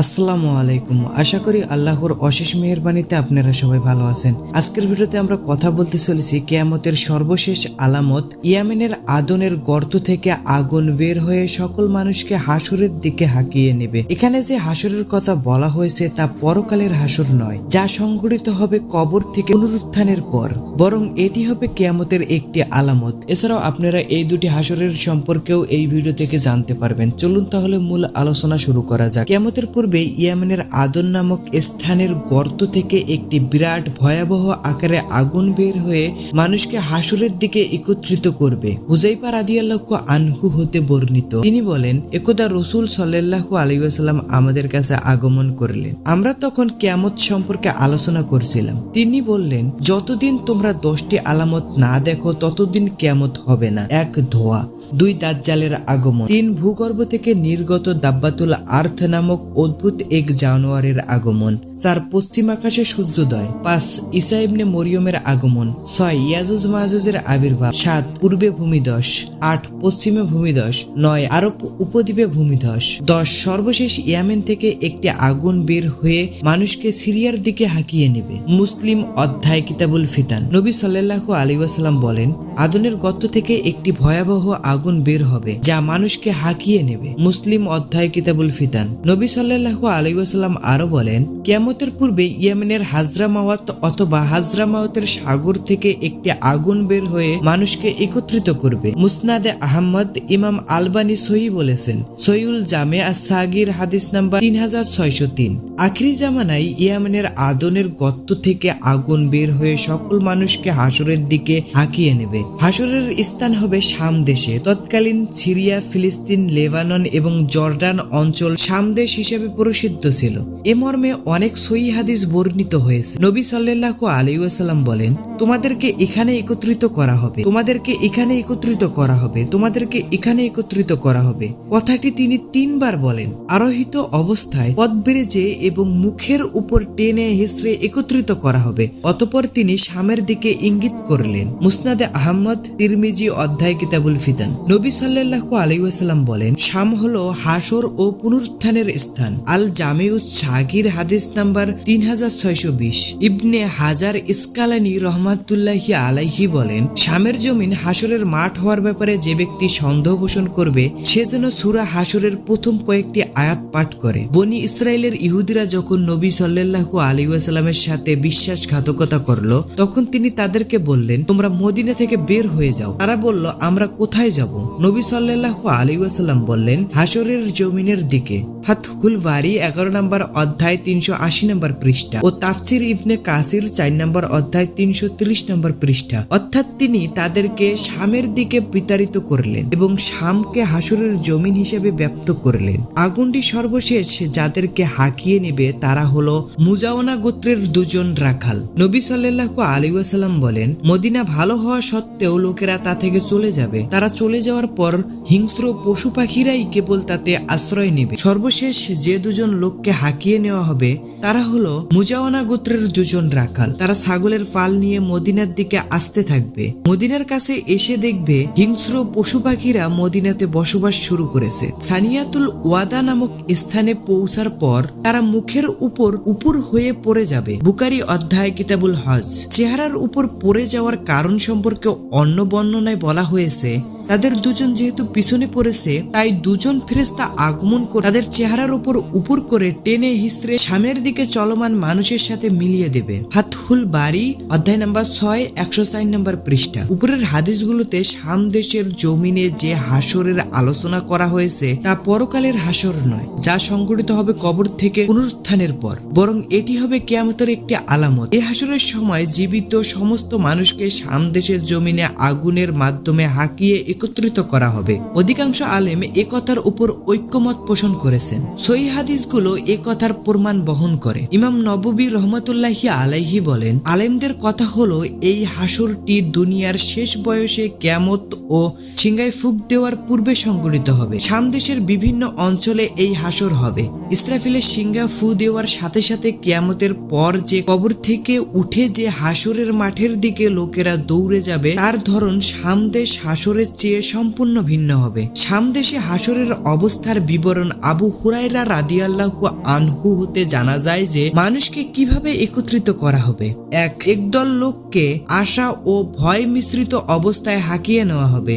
আসসালামু আলাইকুম। আশা করি আল্লাহর অশেষ মেহেরবানিতে আপনারা সবাই ভালো আছেন। আজকের ভিডিওতে আমরা কথা বলতে চলেছি কিয়ামতের সর্বশেষ আলামত। ইয়েমেনের আদনের গর্ত থেকে আগুন বের হয়ে সকল মানুষকে হাসরের দিকে হাঁকিয়ে নেবে। এখানে যে হাসরের কথা বলা হয়েছে তা পরকালের হাসর নয়, যা সংঘটিত হবে কবর থেকে পুনরুত্থানের পর, বরং এটি হবে কিয়ামতের একটি আলামত। এছাড়াও আপনারা এই দুটি হাসরের সম্পর্কেও এই ভিডিও থেকে জানতে পারবেন। চলুন তাহলে মূল আলোচনা শুরু করা যাক। কিয়ামতের পূর্বে ইয়েমেনের আদন নামক স্থানের গর্ত থেকে একটি বিরাট ভয়াবহ আকারে আগুন বের হয়ে মানুষকে হাসরের দিকে একত্রিত করবে। হুযাইফা রাদিয়াল্লাহু আনহু হতে বর্ণিত, তিনি বলেন, একদা রাসূল সাল্লাল্লাহু আলাইহি ওয়াসাল্লাম আমাদের কাছে আগমন করলেন। আমরা তখন কিয়ামত সম্পর্কে আলোচনা করছিলাম। তিনি বললেন, যতদিন তোমরা 10টি আলামত না দেখো ততদিন কিয়ামত হবে না। 1. ধোঁয়া। 2. দাজ্জালের আগমন। 3. ভূগর্ভ থেকে নির্গত দাব্বাতুল আর্থ নামক অদ্ভুত এক জানোয়ারের আগমন। 4. পশ্চিম আকাশে সূর্যোদয়। 5. ঈসা ইবনে মরিয়মের আগমন। 6. ইয়াজুজ মাজুজের আবির্ভাব। 7. পূর্বে ভূমিধস। 8. পশ্চিমে ভূমিধস। 9. আরব উপদ্বীপে ভূমিধস। 10. সর্বশেষ ইয়েমেন থেকে একটি আগুন বের হয়ে মানুষকে সিরিয়ার দিকে হাঁকিয়ে নেবে। মুসলিম অধ্যায় কিতাবুল ফিতান। নবী সাল্লাল্লাহু আলাইহি ওয়াসাল্লাম বলেন, আদনের গর্ত থেকে একটি ভয়াবহ আগুন বের হবে যা মানুষকে হাঁকিয়ে নেবে। মুসলিম অধ্যায় কিতাবুল ফিতান। নবী সাল্লাল্লাহু আলাইহি ওয়াসাল্লাম আরো বলেন, কিয়ামতের পূর্বে ইয়েমেনের হাজরামাওয়াত অথবা হাজরামাওয়াতের সাগর থেকে একটি আগুন বের হয়ে মানুষকে একত্রিত করবে। মুসনাদে আহমদ। ইমাম আলবানী সহিহ বলেছেন। সহিহুল জামে আস-সাগীর হাদিস নাম্বার 3603। আখিরি জামানায় ইয়েমেনের আদনের গর্ত থেকে আগুন বের হয়ে সকল মানুষকে হাসরের দিকে হাঁকিয়ে নেবে। হাসরের স্থান হবে শাম দেশে। তৎকালীন সিরিয়া, ফিলিস্তিন, লেবানন এবং জর্ডান অঞ্চল শাম দেশ হিসেবে প্রসিদ্ধ ছিল। এ মর্মে অনেক সহিহ হাদিস বর্ণিত হয়েছে। নবী সাল্লাল্লাহু আলাইহি ওয়াসাল্লাম বলেন, তোমাদেরকে এখানে একত্রিত করা হবে, তোমাদেরকে এখানে একত্রিত করা হবে, তোমাদেরকে এখানে একত্রিত করা হবে। কথাটি তিনি 3 বার বলেন। আরোহিত অবস্থায় পথ বেড়েছে এবং মুখের উপর টেনে হিসড়ে একত্রিত করা হবে। অতঃপর তিনি শামের দিকে ইঙ্গিত করলেন। মুসনাদে আহমদ, তিরমিজি অধ্যায় কিতাবুল ফিতান। নবী সাল্লাল্লাহু আলাইহি ওয়াসাল্লাম বলেন, শাম হলো হাসর ও পুনরুত্থানের স্থান। আল জামিউস সাগীর হাদিস নাম্বার 3620। ইবনে হাজার ইসকালানি রহমাতুল্লাহি আলাইহি বলেন, শামের জমিন হাসরের মাঠ হওয়ার ব্যাপারে যে ব্যক্তি সন্দেহ পোষণ করবে সে যেন সূরা হাসরের প্রথম কয়েকটি আয়াত পাঠ করে। বনি ইসরায়েলের ইহুদিরা যখন নবী সাল্লাল্লাহু আলাইহি ওয়াসাল্লামের সাথে বিশ্বাসঘাতকতা করলো, তখন তিনি তাদেরকে বললেন, তোমরা মদিনা থেকে বের হয়ে যাও। তারা বলল, আমরা কোথায় যাব? নবী সাল্লাল্লাহু আলাইহি ওয়াসাল্লাম বললেন, হাসরের জমিনের দিকে। ফাতহুল বারি 11 নম্বর অধ্যায় 380 নম্বর পৃষ্ঠা ও তাফসির ইবনে কাসির 4 নম্বর অধ্যায় 330 নম্বর পৃষ্ঠা। অর্থাৎ তিনি তাদেরকে শামের দিকে বিতাড়িত করলেন এবং শামকে হাসরের জমিন হিসেবে ব্যক্ত করলেন। আগুনটি সর্বশেষ যাদেরকে হাঁকিয়ে নেবে তারা হলো মুজাওয়ানা গোত্রের 2 জন রাখাল। নবী সাল্লাল্লাহু আলাইহি ওয়াসাল্লাম বলেন, মদিনা ভালো হওয়া সত্ত্বেও লোকেরা তা থেকে চলে যাবে। তারা চলে যাওয়ার পর হিংস্র পশু পাখিরাই কেবল তাতে আশ্রয় নেবে। সর্বশেষ যে 2 জন লোককে হাঁকিয়ে নেওয়া হবে তারা হলো মুজাওয়ানা গোত্রের 2 জন রাখাল। তারা ছাগলের পাল নিয়ে মদিনার দিকে আসতে থাকবে। মদিনার কাছে এসে দেখবে হিংস্র পশু পাখিরা মদিনাতে বসবাস শুরু করেছে। সানিয়াতুল ওয়াদা নামক স্থানে পৌঁছার পর তারা মুখের উপর হয়ে পড়ে যাবে। বুখারী অধ্যায় কিতাবুল হজ। চেহারার উপর পড়ে যাওয়ার কারণ সম্পর্কে অন্য বর্ণনায় বলা হয়েছে, তাদের 2 জন যেহেতু পিছনে পড়েছে তাই 2 জন ফেরেশতা আগমন করে তাদের চেহারার উপর করে টেনে হিসড়ে শামের দিকে চলমান মানুষের সাথে মিলিয়ে দেবে। ফাতহুল বারি অধ্যায় নাম্বার 6 104 নম্বর পৃষ্ঠা। উপরের হাদিসগুলোতে শাম দেশের জমিনে যে হাসরের আলোচনা করা হয়েছে তা পরকালের হাসর নয়, যা সংঘটিত হবে কবর থেকে পুনরুত্থানের পর, বরং এটি হবে কিয়ামতের একটি আলামত। এই হাসরের সময় জীবিত সমস্ত মানুষকে শাম দেশের জমিনে আগুনের মাধ্যমে হাঁকিয়ে একত্রিত করা হবে। অধিকাংশ আলেম এ কথার উপর ঐক্যমত পোষণ করেছেন। সহিহ হাদিসগুলো এ কথার প্রমাণ বহন করে। ইমাম নববী রহমাতুল্লাহি আলাইহি বলেন, আলেমদের কথা হলো এই হাসরটি দুনিয়ার শেষ বয়সে কিয়ামত ও সিংহায় ফুঁক দেওয়ার পূর্বে সংঘটিত হবে। শাম দেশের বিভিন্ন অঞ্চলে এই হাসর হবে। ইসরাফিলের সিংহা ফু দেওয়ার সাথে সাথে কিয়ামতের পর যে কবর থেকে উঠে যে হাসরের মাঠের দিকে লোকেরা দৌড়ে যাবে তার ধরন শাম দেশ হাসরের চেয়ে চেয়ে সম্পূর্ণ ভিন্ন হবে। সামদেশে হাসরের অবস্থার বিবরণ আবু হুরায়রা রাদিয়াল্লাহু আনহু হতে জানা যায় যে মানুষকে কিভাবে একত্রিত করা হবে। একদল লোককে আশা ও ভয় মিশ্রিত অবস্থায় হাঁকিয়ে নেওয়া হবে।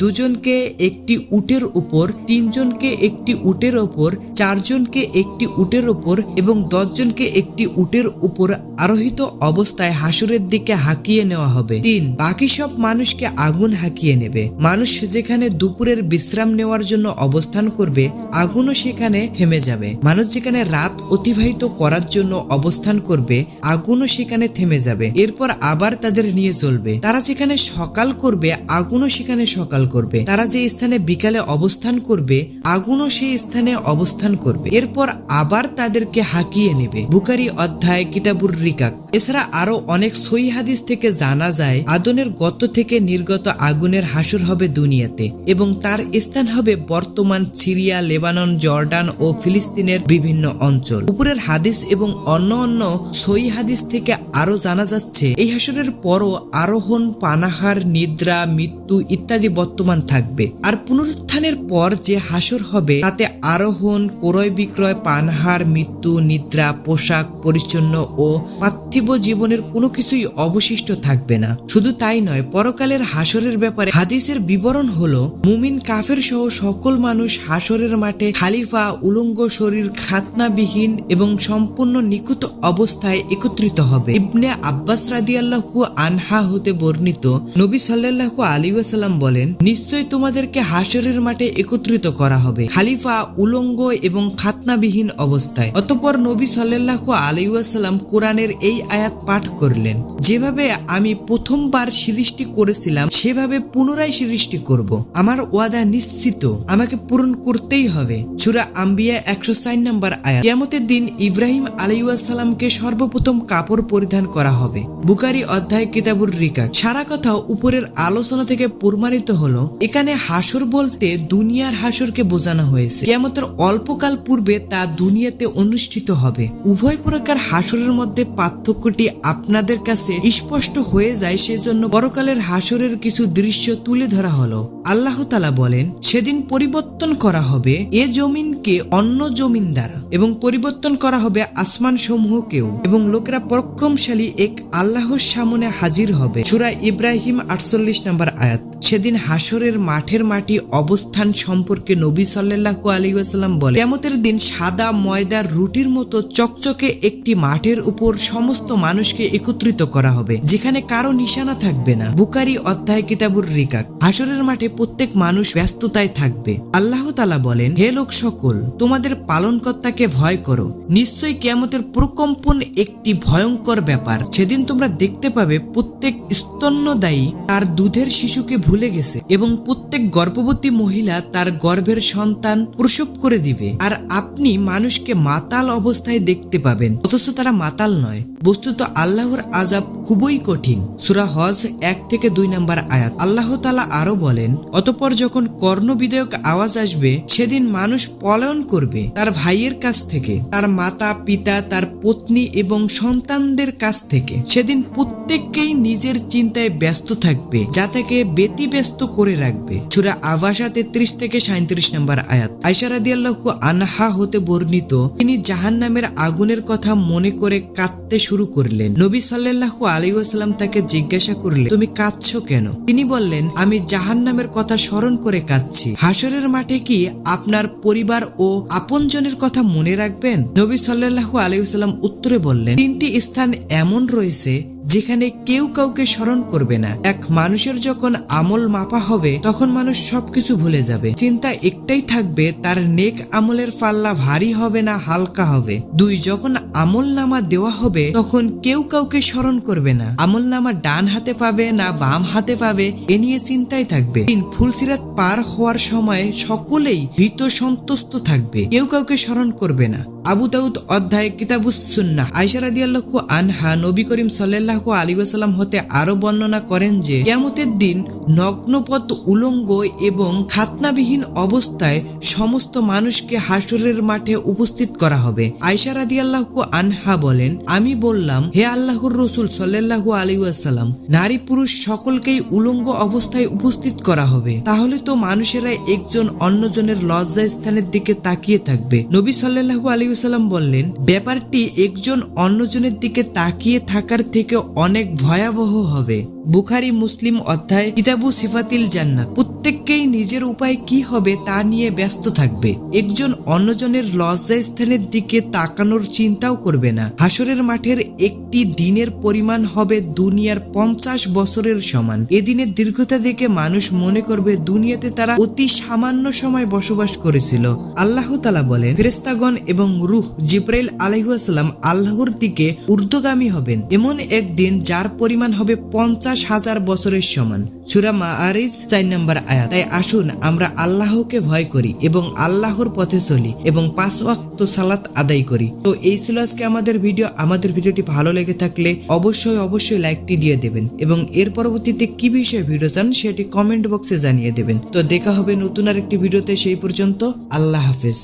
দুজনকে একটি উটের উপর, 3 জনকে একটি উটের উপর, 4 জনকে একটি উটের উপর এবং 10 জনকে একটি উটের উপর আরোহিত অবস্থায় হাসরের দিকে হাঁকিয়ে নেওয়া হবে। 3 বাকি সব মানুষকে আগুন হাঁকিয়ে নেবে। মানুষ যেখানে দুপুরের বিশ্রাম নেওয়ার জন্য অবস্থান করবে, আগুনও সেখানে থেমে যাবে। মানুষ যেখানে রাত অতিবাহিত করার জন্য অবস্থান করবে, আগুনও সেখানে থেমে যাবে। এরপর আবার তাদের নিয়ে চলবে। তারা যেখানে সকাল করবে, আগুনও সেখানে সকাল করবে। তারা যে স্থানে বিকালে অবস্থান করবে, আগুনও সেই স্থানে অবস্থান করবে। এরপর আবার তাদেরকে হাঁকিয়ে নেবে। বুখারী অধ্যায় কিতাবুর রিকাক। এছাড়া আরো অনেক সহিহ হাদিস থেকে জানা যায় আদনের গর্ত থেকে নির্গত আগুনের হাসর হবে দুনিয়াতে এবং তার স্থান হবে বর্তমান সিরিয়া, লেবানন, জর্ডান ও ফিলিস্তিনের বিভিন্ন অঞ্চল। উপরের হাদিস এবং অন্য সহিহ হাদিস থেকে আরো জানা যাচ্ছে এই হাসরের পরও আরোহণ, পানাহার, নিদ্রা, মৃত্যু ইত্যাদি বর্তমান থাকবে। আর পুনরুত্থানের পর যে হাসর হবে তাতে আরোহণ, ক্রয় বিক্রয়, পানাহার, মৃত্যু, নিদ্রা, পোশাক পরিচ্ছন্ন ও পার্থিব জীবনের কোনো কিছুই অবশিষ্ট থাকবে না। শুধু তাই নয়, পরকালের হাসরের ব্যাপারে হাদিসের বিবরণ হলো মুমিন কাফের সহ সকল মানুষ হাসরের মাঠে খালিফা, উলঙ্গ শরীর, খাতনাবিহীন এবং সম্পূর্ণ নিখুঁত অবস্থায় একত্রিত হবে। ইবনে আব্বাস রাদিয়াল্লাহু আনহা হতে বর্ণিত, নবী সাল্লাল্লাহু আলাইহি ওয়াসাল্লাম বলেন, নিশ্চয় তোমাদেরকে হাসরের মাঠে একত্রিত করা হবে খালিফা, উলঙ্গ এবং খাতনাবিহীন অবস্থায়। অতঃপর নবী সাল্লাল্লাহু আলাইহি ওয়াসাল্লাম কোরআনের এই আয়াত পাঠ করলেন, যেভাবে আমি প্রথমবার সৃষ্টি করেছিলাম সেভাবে পুনরায় সৃষ্টি করব। আমার ওয়াদা নিশ্চিত, আমাকে পূরণ করতেই হবে। সূরা আম্বিয়া 104 নম্বর আয়াত। কিয়ামতের দিন ইব্রাহিম আলাইহিস সালামকে সর্বপ্রথম কাপড় পরিধান করা হবে। বুখারী অধ্যায় কিতাবুর রিকাক। সারা কথা উপরের আলোচনা থেকে প্রমাণিত হলো এখানে হাসর বলতে দুনিয়ার হাসরকে বোঝানো হয়েছে। কিয়ামতের অল্পকাল পূর্বে তা দুনিয়াতে অনুষ্ঠিত হবে। উভয় প্রকার হাসরের মধ্যে পার্থক্যটি আপনাদের কাছে স্পষ্ট হয়ে যায়, সেজন্য পরকালের হাসরের কিছু দৃশ্য তুলে ধরা হলো। আল্লাহ তাআলা বলেন, সেদিন পরিবর্তন করা হবে এ জমিনকে অন্য জমিন দ্বারা এবং পরিবর্তন করা হবে আসমান সমূহকেও এবং লোকেরা পরাক্রমশালী এক আল্লাহর সামনে হাজির হবে। সূরা ইব্রাহিম 48 নম্বর আয়াত। সেদিন হাসরের মাঠের মাটি অবস্থান সম্পর্কে নবী সাল্লাল্লাহু আলাইহি ওয়াসাল্লাম বলেন, কিয়ামতের দিন সাদা ময়দার রুটির মতো চকচকে একটি মাঠের উপর সমস্ত মানুষকে একত্রিত করা হবে, যেখানে কারো নিশানা থাকবে না। বুখারী অধ্যায় কিতাবুর রিকাক। হাসরের মাঠে প্রত্যেক মানুষ ব্যস্ততায় থাকবে। আল্লাহ তাআলা বলেন, হে লোক সকল, তোমাদের পালনকর্তাকে ভয় করো। নিশ্চয়ই কিয়ামতের প্রকম্পন একটি ভয়ঙ্কর ব্যাপার। সেদিন তোমরা দেখতে পাবে প্রত্যেক স্তন্যদায়ী তার দুধের শিশুকে ভুলে গেছে এবং প্রত্যেক গর্ভবতী মহিলা তার গর্ভের সন্তান প্রসব করে দিবে। আর আপনি মানুষকে মাতাল অবস্থায় দেখতে পাবেন, অথচ তারা মাতাল নয়। বস্তুত আল্লাহর আযাব খুবই কঠিন। সূরা হজ 1 থেকে 2 নম্বর আয়াত। আল্লাহ তাআলা আরো বলেন, অতঃপর যখন কর্ণবিদায়ক আওয়াজ আসবে, সেদিন মানুষ পলায়ন করবে তার ভাইয়ের কাছ থেকে, তার মাতা পিতা, তার পত্নী এবং সন্তানদের কাছ থেকে। সেদিন প্রত্যেককেই নিজের চিন্তায় ব্যস্ত থাকবে, যা তাকে ব্যতিব্যস্ত করে রাখবে। সূরা আবাসা 33 থেকে 37 নম্বর আয়াত। আয়েশা রাদিয়াল্লাহু আনহা হতে বর্ণিত, তিনি জাহান্নামের আগুনের কথা মনে করে কাঁদতে শুরু করলেন। নবী সাল্লাল্লাহু আলাইহি ওয়াসাল্লাম তাকে জিজ্ঞাসা করলেন, তুমি কাঁদছো কেন? তিনি বললেন, আমি জাহান্নামের কথা স্মরণ করে কাঁদছি। হাসরের মাঠে কি আপনার পরিবার ও আপনজনের কথা মনে রাখবেন? নবী সাল্লাল্লাহু আলাইহি ওয়াসাল্লাম উত্তরে বললেন, 3টি স্থান এমন রয়েছে যেখানে কেউ কাউকে স্মরণ করবে না। 1, মানুষের যখন আমল মাপা হবে তখন মানুষ সবকিছু ভুলে যাবে। চিন্তা একটাই থাকবে, তার নেক আমলের পাল্লা ভারী হবে না হালকা হবে। 2, যখন আমল নামা দেওয়া হবে তখন কেউ কাউকে স্মরণ করবে না। আমল নামা ডান হাতে পাবে না বাম হাতে পাবে, এ নিয়ে চিন্তায় থাকবে। 3, ফুলসিরাত পার হওয়ার সময় সকলেই ভীত সন্তুষ্ট থাকবে, কেউ কাউকে স্মরণ করবে না। আবু দাউদ অধ্যায় কিতাবুস সুন্নাহ। আয়েশা রাদিয়াল্লাহু আনহা নবী করিম সাল্লাল্লাহু আলাইহি ওয়াসাল্লাম হতে আরো বর্ণনা করেন যে কিয়ামতের দিন নগ্নপথ উলঙ্গ এবং খাতনাবিহীন অবস্থায় সমস্ত মানুষকে হাসরের মাঠে উপস্থিত করা হবে। আয়েশা রাদিয়াল্লাহু আনহা বলেন, আমি বললাম, হে আল্লাহর রাসূল সাল্লাল্লাহু আলাইহি ওয়াসাল্লাম, নারী পুরুষ সকলকেই উলঙ্গ অবস্থায় উপস্থিত করা হবে। তাহলে তো মানুষেরা একজন অন্যজনের লজ্জা স্থানের দিকে তাকিয়ে থাকবে। নবী সাল্লাল্লাহু আলাইহি ওয়াসাল্লাম বললেন, ব্যাপারটি একজন অন্যজনের দিকে তাকিয়ে থাকার থেকে অনেক ভয়াবহ হবে। বুখারী মুসলিম অধ্যায় কিতাবু সিফাতিল জান্নাত। প্রত্যেককেই নিজের উপায় কি হবে তা নিয়ে ব্যস্ত থাকবে, একজন অন্যজনের লজ্জা স্থানের দিকে তাকানোর চিন্তাও করবে না। হাসরের মাঠের একটি দিনের পরিমাণ হবে দুনিয়ার 50 বছরের সমান। এদিনের দীর্ঘতা দেখে মানুষ মনে করবে দুনিয়াতে তারা অতি সামান্য সময় বসবাস করেছিল। আল্লাহ তাআলা বলেন, ফেরেশতাগণ এবং রূহ জিবরাইল আলাইহিস সালাম আল্লাহর দিকে ঊর্ধ্বগামী হবেন এমন একদিন যার পরিমাণ হবে 50,000 বছরের সমান। সূরা মাআরিজ 4 নম্বর আয়াত। তাই আসুন আমরা আল্লাহকে ভয় করি এবং আল্লাহর পথে চলি এবং 5 ওয়াক্ত সালাত আদায় করি। তো এই ছিল আজকে আমাদের ভিডিও। আমাদের ভিডিওটি ভালো লেগে থাকলে অবশ্যই লাইকটি দিয়ে দেবেন এবং এর পরবর্তীতে কি বিষয়ে ভিডিও চান সেটি কমেন্ট বক্সে জানিয়ে দেবেন। তো দেখা হবে নতুন আরেকটি ভিডিওতে, সেই পর্যন্ত আল্লাহ হাফেজ।